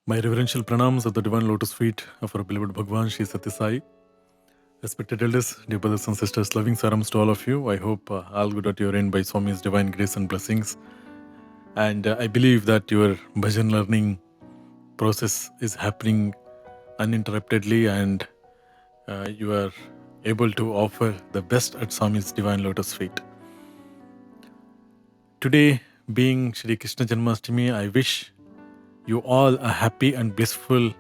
My reverential pranams of the divine lotus feet of our beloved Bhagwan Shri Satya Sai. Respected elders, dear brothers and sisters, loving sarams to all of you. I hope all good at your end by Swami's divine grace and blessings. And I believe that your bhajan learning process is happening uninterruptedly and you are able to offer the best at Swami's divine lotus feet. Today, being Shri Krishna Janmashtami, I wish you all a happy and blissful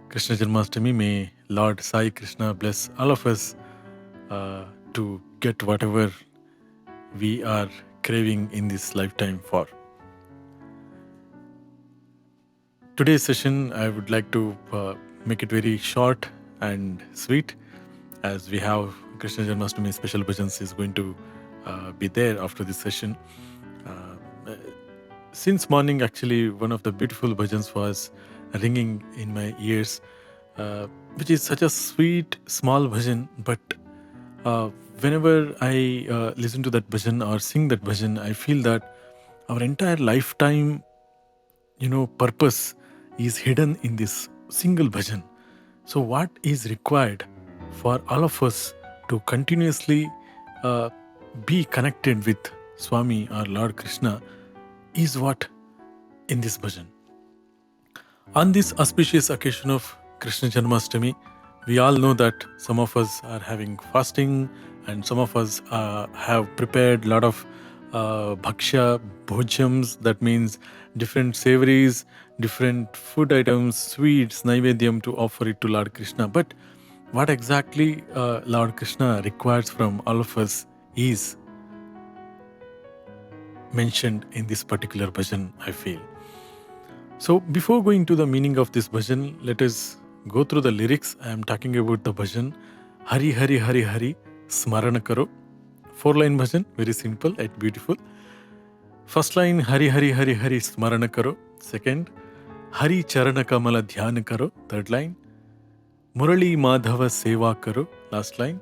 Krishna Janmashtami. May Lord Sai Krishna bless all of us to get whatever we are craving in this lifetime for. Today's session, I would like to make it very short and sweet, as we have Krishna Janmashtami special bhajans is going to be there after this session. Since morning, actually, one of the beautiful bhajans was ringing in my ears, which is such a sweet, small bhajan, but whenever I listen to that bhajan or sing that bhajan, I feel that our entire lifetime, purpose is hidden in this single bhajan. So what is required for all of us to continuously be connected with Swami or Lord Krishna is what in this bhajan. On this auspicious occasion of Krishna Janmashtami, we all know that some of us are having fasting and some of us have prepared a lot of bhaksha, bhojams, that means different savories, different food items, sweets, naivedyam to offer it to Lord Krishna. But what exactly Lord Krishna requires from all of us is mentioned in this particular bhajan, I feel. So before going to the meaning of this bhajan, let us go through the lyrics. I am talking about the bhajan Hari Hari Hari Hari Smarana Karo. 4-line bhajan, very simple yet beautiful. First line Hari Hari Hari Hari Smarana Karo. Second, Hari Charana Kamala Dhyana Karo. Third line, Murali Madhava Seva Karo. Last line,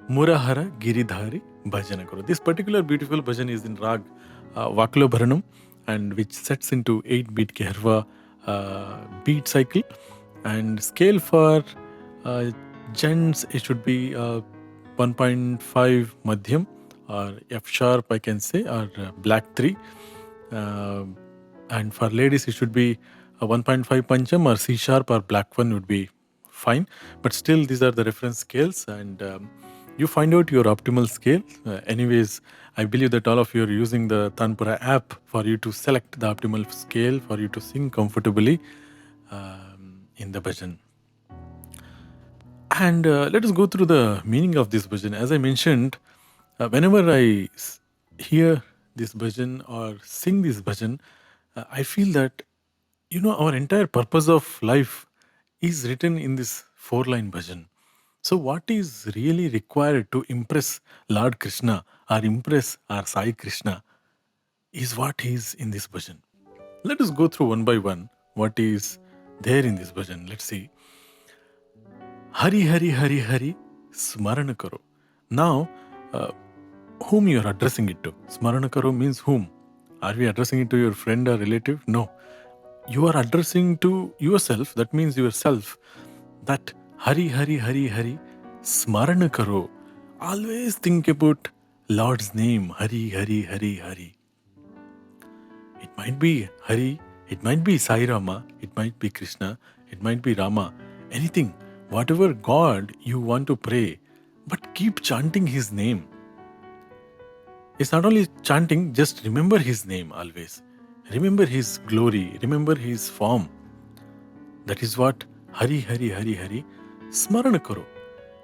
Murahara Giridhari Bhajana Karo. This particular beautiful bhajan is in Rag Vaklo Bharanam, and which sets into 8-beat Keharva beat cycle. And scale for gents, it should be 1.5 Madhyam or F sharp, I can say, or black 3. And for ladies, it should be 1.5 Pancham or C sharp or black 1 would be fine. But still, these are the reference scales, and you find out your optimal scale. Anyways, I believe that all of you are using the Tanpura app for you to select the optimal scale for you to sing comfortably in the bhajan. And let us go through the meaning of this bhajan. As I mentioned, whenever I hear this bhajan or sing this bhajan, I feel that, our entire purpose of life is written in this 4-line bhajan. So what is really required to impress Lord Krishna or impress our Sai Krishna is what is in this bhajan. Let us go through one by one what is there in this bhajan. Let's see. Hari Hari Hari Hari Smarana Karo. Now, whom you are addressing it to? Smarana Karo means whom? Are we addressing it to your friend or relative? No. You are addressing to yourself. That means yourself. That Hari Hari Hari Hari Smarana Karo. Always think about Lord's name. Hari Hari Hari Hari. It might be Hari, it might be Sai Rama, it might be Krishna, it might be Rama, anything, whatever God you want to pray, but keep chanting His name. It's not only chanting, just remember His name always. Remember His glory, remember His form. That is what Hari Hari Hari Hari Smarana Karo.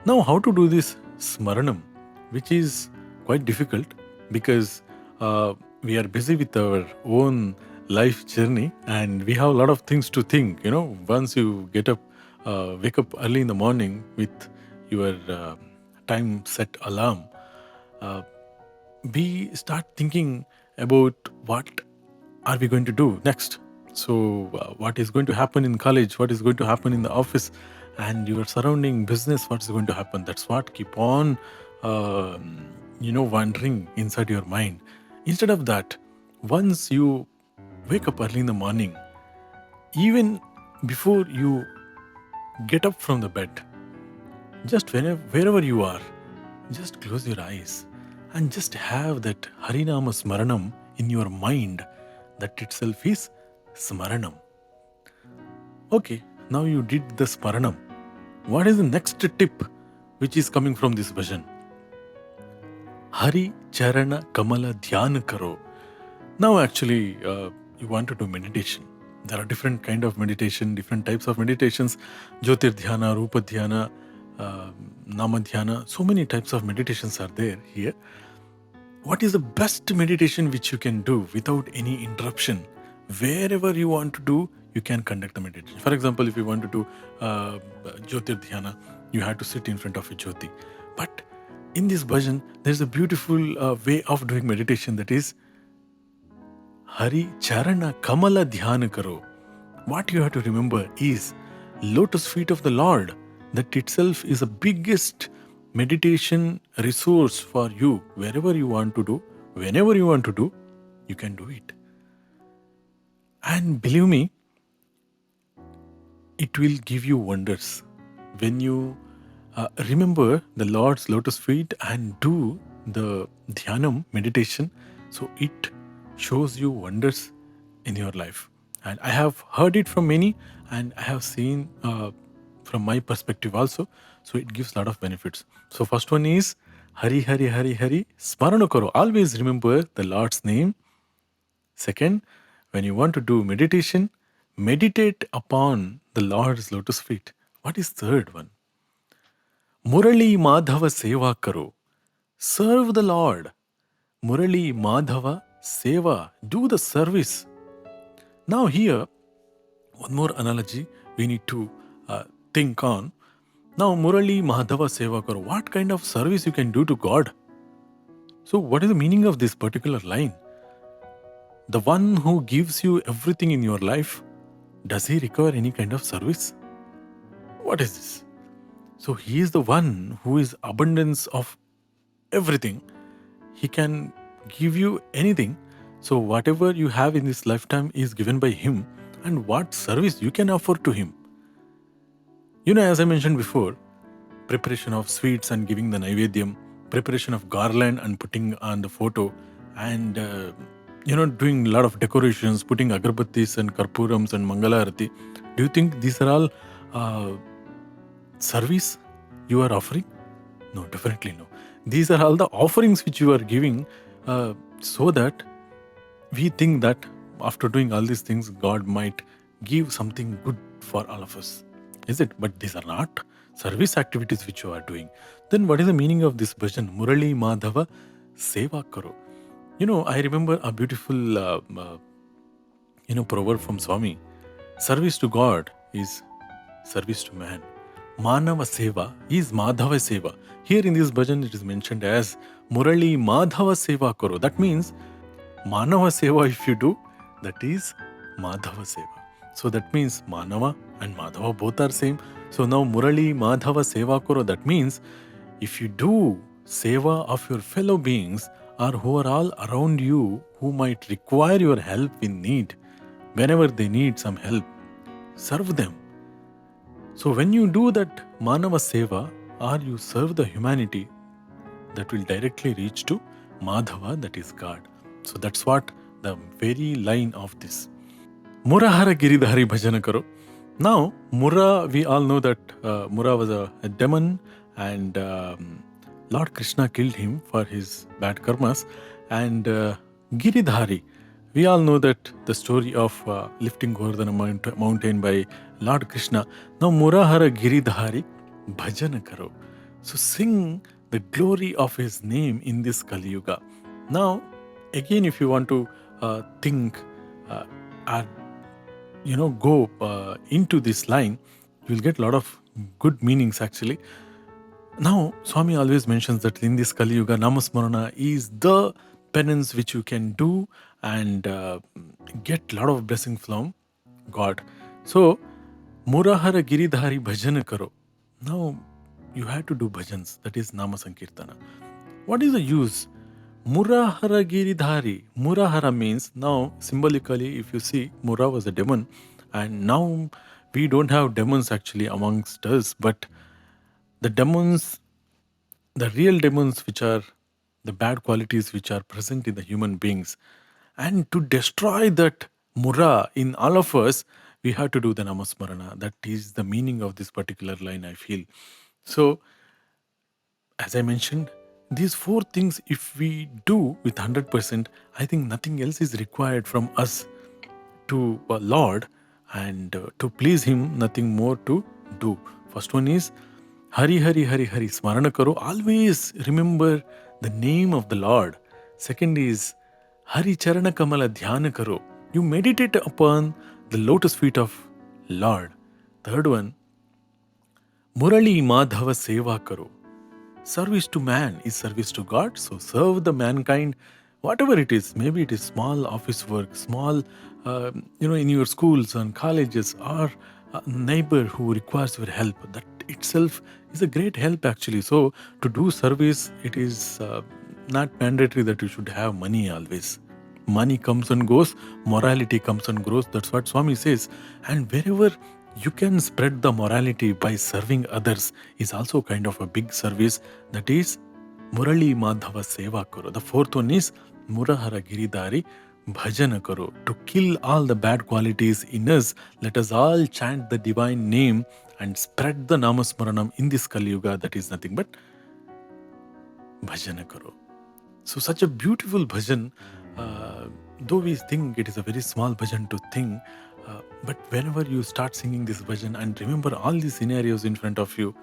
Now, how to do this Smaranam, which is quite difficult because we are busy with our own life journey and we have a lot of things to think. Once you get up, wake up early in the morning with your time set alarm, we start thinking about what are we going to do next. So what is going to happen in college, what is going to happen in the office, and your surrounding business, what's going to happen. That's what keep on wandering inside your mind. Instead of that, once you wake up early in the morning, even before you get up from the bed, just wherever you are, just close your eyes and just have that Harinama Smaranam in your mind. That itself is Smaranam. Okay, now you did the Smaranam. What is the next tip which is coming from this bhajan? Hari Charana Kamala Dhyana Karo. Now actually you want to do meditation. There are different kind of meditation, different types of meditations. Jyotir Dhyana, Rupa Dhyana, Nama Dhyana. So many types of meditations are there here. What is the best meditation which you can do without any interruption? Wherever you want to do, you can conduct the meditation. For example, if you want to do Jyotir Dhyana, you have to sit in front of a Jyoti. But in this bhajan, there's a beautiful way of doing meditation, that is Hari Charana Kamala Dhyana Karo. What you have to remember is lotus feet of the Lord. That itself is the biggest meditation resource for you. Wherever you want to do, whenever you want to do, you can do it. And believe me, it will give you wonders. When you remember the Lord's lotus feet and do the dhyanam meditation, so it shows you wonders in your life. And I have heard it from many, and I have seen from my perspective also. So it gives a lot of benefits. So first one is Hari Hari Hari Hari Smarana Karo. Always remember the Lord's name. Second, when you want to do meditation, meditate upon the Lord's lotus feet. What is third one? Murali Madhava Seva Karo. Serve the Lord. Murali Madhava Seva. Do the service. Now here, one more analogy we need to think on. Now, Murali Madhava Seva Karo. What kind of service you can do to God? So, what is the meaning of this particular line? The one who gives you everything in your life, does he require any kind of service? What is this? So, he is the one who is abundance of everything. He can give you anything. So, whatever you have in this lifetime is given by him, and what service you can offer to him. You know, as I mentioned before, preparation of sweets and giving the naivedyam, preparation of garland and putting on the photo, and doing a lot of decorations, putting agarbattis and karpurams and mangala arati. Do you think these are all service you are offering? No, definitely no. These are all the offerings which you are giving so that we think that after doing all these things, God might give something good for all of us. Is it? But these are not service activities which you are doing. Then what is the meaning of this bhajan? Murali Madhava Seva Karo. I remember a beautiful proverb from Swami. Service to God is service to man. Manava Seva is Madhava Seva. Here in this bhajan it is mentioned as Murali Madhava Seva Karo. That means Manava Seva if you do, that is Madhava Seva. So that means Manava and Madhava both are same. So now Murali Madhava Seva Karo, that means if you do seva of your fellow beings or who are all around you who might require your help in need, whenever they need some help, serve them. So when you do that Manava Seva or you serve the humanity, that will directly reach to Madhava, that is God. So that's what the very line of this. Murahara Giridhari Bhajana Karo. Now, Mura, we all know that Mura was a demon, and Lord Krishna killed him for his bad karmas. And Giridhari, we all know that the story of lifting Govardhana mountain by Lord Krishna. Now, Murahara Giridhari Bhajana Karo. So sing the glory of his name in this Kali Yuga. Now, again, if you want to think go into this line, you will get a lot of good meanings actually. Now, Swami always mentions that in this Kali Yuga, Namasmarana is the penance which you can do and get a lot of blessing from God. So, Murahara Giridhari Bhajana Karo. Now, you have to do bhajans, that is Nama Sankirtana. What is the use? Murahara Giridhari. Murahara means, now symbolically, if you see, Mura was a demon, and now We don't have demons actually amongst us, but the demons, the real demons, which are the bad qualities which are present in the human beings. And to destroy that mura in all of us, we have to do the namasmarana. That is the meaning of this particular line, I feel. So, as I mentioned, these four things, if we do with 100%, I think nothing else is required from us to Lord, and to please Him, nothing more to do. First one is Hari Hari Hari Hari Smarana Karo. Always remember the name of the Lord. Second is Hari Charana Kamala Dhyana Karo. You meditate upon the lotus feet of Lord. Third one, Murali Madhava Seva Karo. Service to man is service to God. So serve the mankind, whatever it is. Maybe it is small office work, small, in your schools and colleges, or a neighbor who requires your help. That itself is a great help actually. So to do service, it is not mandatory that you should have money always. Money comes and goes, morality comes and grows. That's what Swami says. And wherever you can spread the morality by serving others is also kind of a big service. That is Murali Madhava Seva Karo. The fourth one is Murahara Giridari Bhajana Karo. To kill all the bad qualities in us, let us all chant the divine name and spread the Namasmaranam in this Kali Yuga. That is nothing but Bhajana Karo. So such a beautiful bhajan, though we think it is a very small bhajan to think, but whenever you start singing this bhajan and remember all these scenarios in front of you,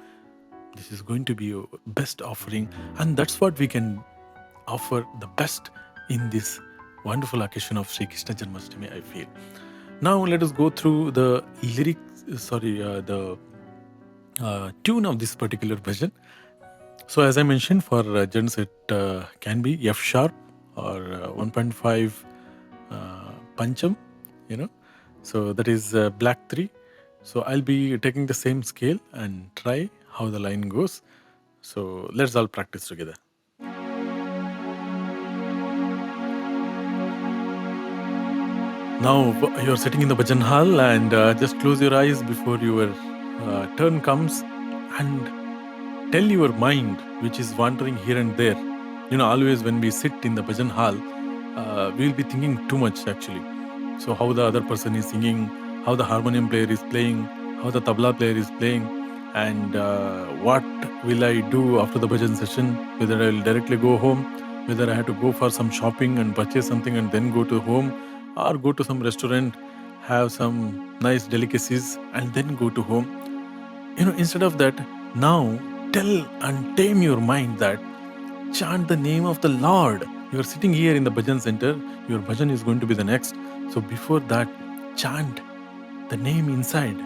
this is going to be your best offering, and that's what we can offer the best in this wonderful occasion of Shri Krishna Janmashtami, I feel. Now let us go through the tune of this particular bhajan. So as I mentioned, for gents it can be F sharp or 1.5 pancham, So that is black 3. So I'll be taking the same scale and try how the line goes. So let's all practice together. Now you're sitting in the bhajan hall and just close your eyes before your turn comes and tell your mind, which is wandering here and there. Always when we sit in the bhajan hall, we'll be thinking too much actually. So how the other person is singing, how the harmonium player is playing, how the tabla player is playing, and what will I do after the bhajan session, whether I will directly go home, whether I have to go for some shopping and purchase something and then go to home, or go to some restaurant, have some nice delicacies and then go to home. Instead of that, now tell and tame your mind that chant the name of the Lord. You are sitting here in the bhajan center, your bhajan is going to be the next. So before that, chant the name inside.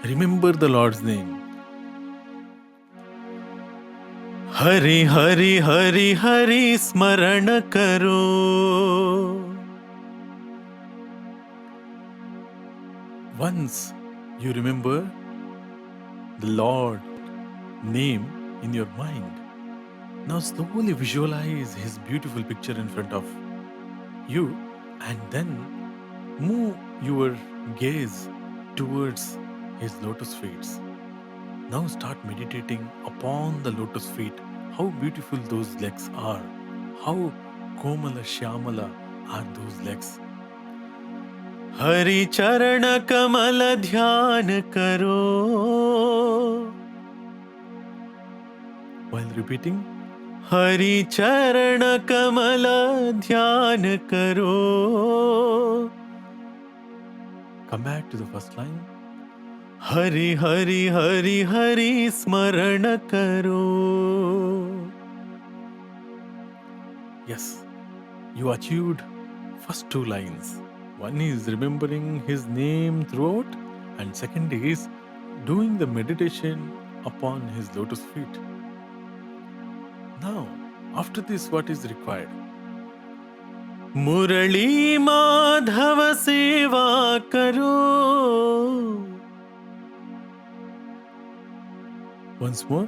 Remember the Lord's name. Hari Hari Hari Hari Smarana Karo. Once you remember the Lord name in your mind, now slowly visualize His beautiful picture in front of you and then move your gaze towards His lotus feet. Now start meditating upon the lotus feet, how beautiful those legs are, how Komala Shyamala are those legs. Hari Charana Kamala Dhyana Karo. While repeating, Hari Charana Kamala Dhyana Karo. Come back to the first line. Hari Hari Hari Hari Smarana Karo. Yes, you achieved first two lines. One is remembering His name throughout, and second is doing the meditation upon His lotus feet. Now, after this, what is required? Murali Madhava Seva Karo. Once more.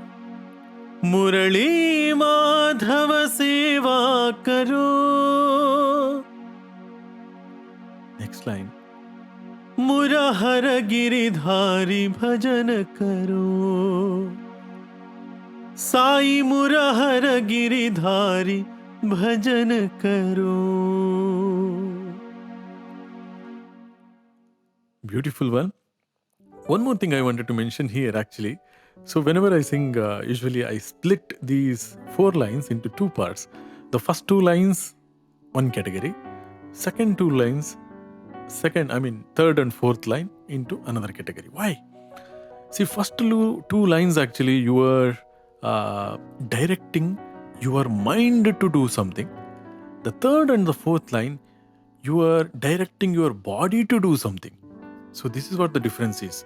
Murali Madhava Seva Karo. Next line. मुरहर Giridhari भजन करो, साई मुरहर गिरिधारी भजन करो. Beautiful one. One more thing I wanted to mention here actually. So whenever I sing, usually I split these 4 lines into 2 parts. The first 2 lines, one category. Second 2 lines, third and fourth line into another category. Why? See, first 2 lines actually you are directing your mind to do something. The third and the fourth line, you are directing your body to do something. So this is what the difference is.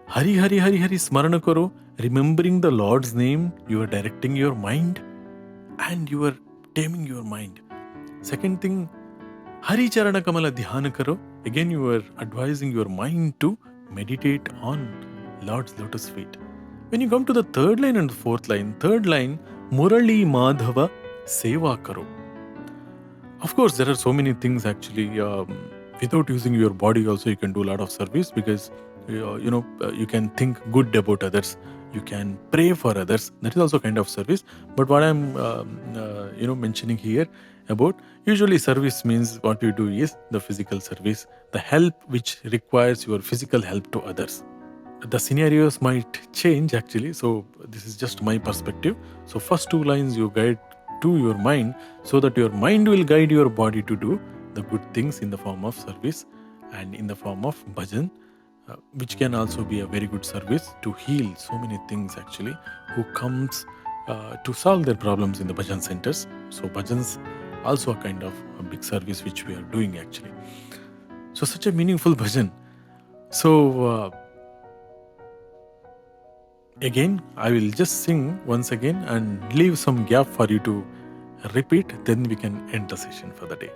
Hari Hari Hari Hari Smarana Karo, remembering the Lord's name, you are directing your mind and you are taming your mind. Second thing, Hari Charana Kamala Dhyana Karo, again you are advising your mind to meditate on Lord's lotus feet. When you come to the third line and the fourth line, Murali Madhava Seva Karo. Of course, there are so many things actually. Without using your body also you can do a lot of service, because you can think good about others, you can pray for others. That is also kind of service. But what I'm mentioning here about, usually service means what you do is the physical service, the help which requires your physical help to others. The scenarios might change actually, so this is just my perspective. So first 2 lines you guide to your mind, so that your mind will guide your body to do the good things in the form of service and in the form of bhajan, which can also be a very good service to heal so many things actually, who comes to solve their problems in the bhajan centers. So bhajans also a kind of a big service which we are doing actually. So such a meaningful bhajan. So again, I will just sing once again and leave some gap for you to repeat, then we can end the session for the day.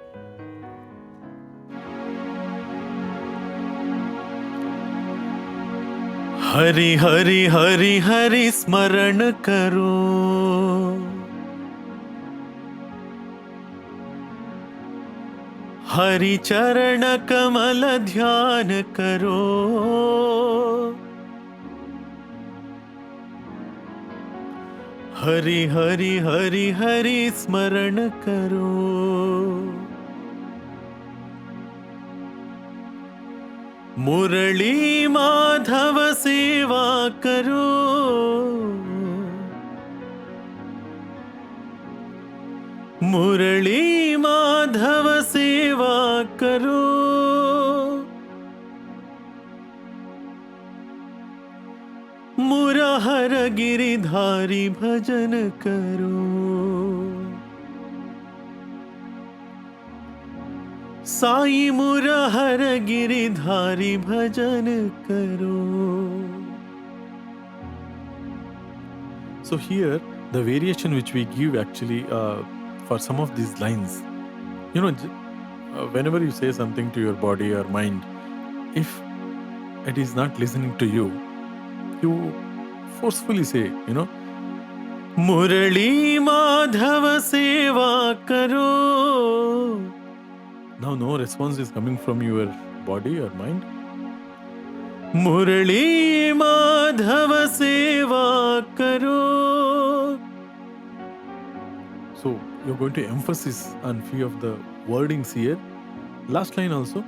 Hari Hari Hari Hari Smaran Karo, Hari Charana Kamala Dhyan Karo, Hari Hari Hari Hari Smaran Karo, Murali Madhava Seva Karo, Murali Madhava Seva Karo, Murahara Giridhari Bhajan Karo, Sai Murahara Giridhari Bhajan Karo. So here the variation which we give actually for some of these lines, whenever you say something to your body or mind, if it is not listening to you, you forcefully say, Murali Madhava Seva Karo. Now no response is coming from your body or mind. Murali Madhava Seva Karo. So you're going to emphasize on few of the wordings here. Last line also.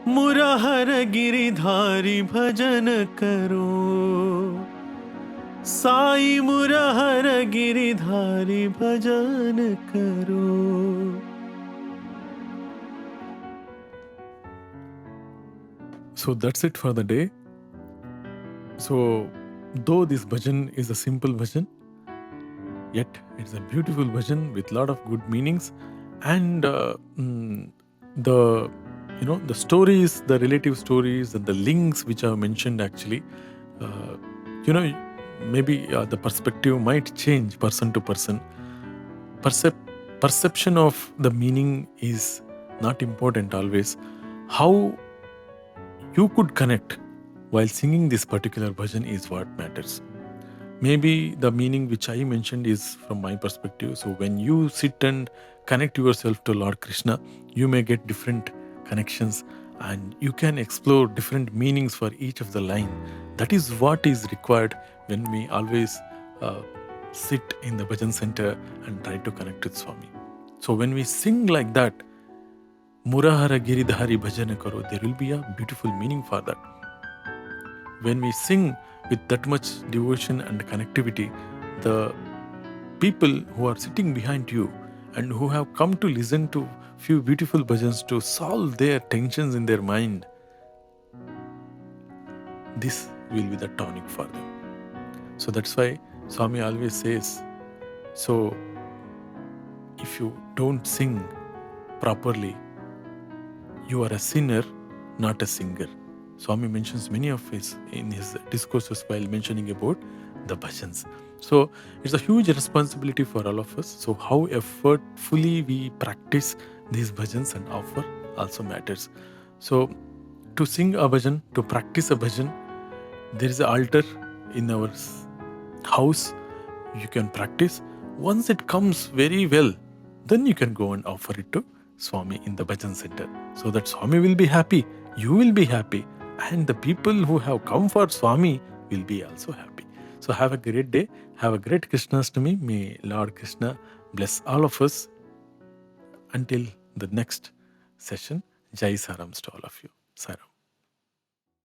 Murahara Giridhari Bhajan Karo, Sai Murahara Giridhari Bhajan Karo. So that's it for the day. So though this bhajan is a simple bhajan, yet it's a beautiful bhajan with lot of good meanings, and the stories, the relative stories and the links which are mentioned actually, maybe the perspective might change person to person. Perception of the meaning is not important always. How you could connect while singing this particular bhajan is what matters. Maybe the meaning which I mentioned is from my perspective. So when you sit and connect yourself to Lord Krishna, you may get different connections. and you can explore different meanings for each of the line. That is what is required when we always uh, sit in the bhajan center and try to connect with Swami. So when we sing like that, Murahara Giridhari Bhajana Karo, there will be a beautiful meaning for that. When we sing with that much devotion and connectivity, the people who are sitting behind you and who have come to listen to few beautiful bhajans to solve their tensions in their mind, this will be the tonic for them. So that's why Swami always says, so if you don't sing properly, you are a sinner, not a singer. Swami mentions many of his in his discourses while mentioning about the bhajans. So it's a huge responsibility for all of us. So how effortfully we practice these bhajans and offer also matters. So to sing a bhajan, to practice a bhajan, there is an altar in our house. You can practice. Once it comes very well, then you can go and offer it to Swami in the bhajan center. So that Swami will be happy, you will be happy, and the people who have come for Swami will be also happy. So have a great day. Have a great Krishnastami. May Lord Krishna bless all of us. Until the next session, Jai Sarams to all of you. Saram.